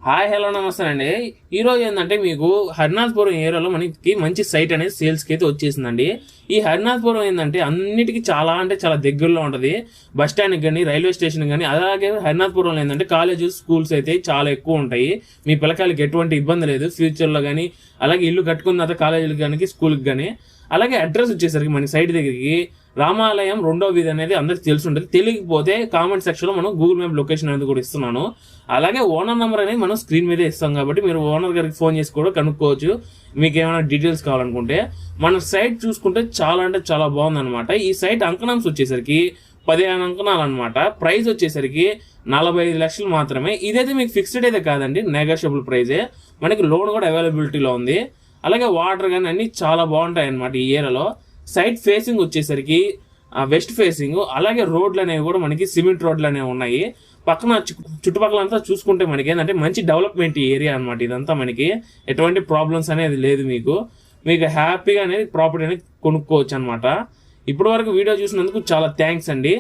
Hi hello నమస్తే అండి. ఈరోజు ఏంటంటే మీకు హరినాథపురం ఏరియాలో మనకి మంచి సైట్ అనేది సేల్స్కి అయితే వచ్చేసిందండి. ఈ హరినాథపురం ఏంటంటే అన్నిటికీ చాలా అంటే చాలా దగ్గరలో ఉంటుంది. బస్ స్టాండ్కి కానీ రైల్వే స్టేషన్ కానీ, అలాగే హరినాథపురంలో ఏంటంటే కాలేజెస్ స్కూల్స్ అయితే చాలా ఎక్కువ ఉంటాయి. మీ పిల్లకాయలకి ఎటువంటి ఇబ్బంది లేదు ఫ్యూచర్లో కానీ. అలాగే ఇల్లు కట్టుకున్న తర్వాత కాలేజీలకు కానీ స్కూల్కి కానీ. అలాగే అడ్రస్ వచ్చేసరికి మన సైట్ దగ్గరికి రామాలయం 2వ వీధి అనేది అందరికి తెలిసి ఉంటుంది. తెలియకపోతే కామెంట్ సెక్షన్లో మనం గూగుల్ మ్యాప్ లొకేషన్ అనేది కూడా ఇస్తున్నాను. అలాగే ఓనర్ నెంబర్ అనేది మనం స్క్రీన్ మీదే ఇస్తాం కాబట్టి మీరు ఓనర్ గారికి ఫోన్ చేసి కూడా కనుక్కోవచ్చు మీకు ఏమైనా డీటెయిల్స్ కావాలనుకుంటే. మన సైట్ చూసుకుంటే చాలా అంటే చాలా బాగుందన్నమాట. ఈ సైట్ అంకణాంశ వచ్చేసరికి 15 అంకణాలు అనమాట. ప్రైస్ వచ్చేసరికి 45 లక్షలు మాత్రమే. ఇదైతే మీకు ఫిక్స్డ్ అయితే కాదండి, నెగోషియబుల్ ప్రైజే. మనకి లోన్ కూడా అవైలబిలిటీలో ఉంది. అలాగే వాటర్ కానీ అన్ని చాలా బాగుంటాయి అన్నమాట ఈ ఏరియాలో. సైట్ ఫేసింగ్ వచ్చేసరికి వెస్ట్ ఫేసింగ్. అలాగే రోడ్లు అనేవి కూడా మనకి సిమెంట్ రోడ్లు అనేవి ఉన్నాయి. పక్కన చుట్టుపక్కలంతా చూసుకుంటే మనకి ఏంటంటే మంచి డెవలప్మెంట్ ఏరియా అనమాట. ఇదంతా మనకి ఎటువంటి ప్రాబ్లమ్స్ అనేది లేదు. మీకు హ్యాపీగా అనేది ప్రాపర్టీ అనేది కొనుక్కోవచ్చు అనమాట. ఇప్పటి వరకు వీడియో చూసినందుకు చాలా థ్యాంక్స్ అండి.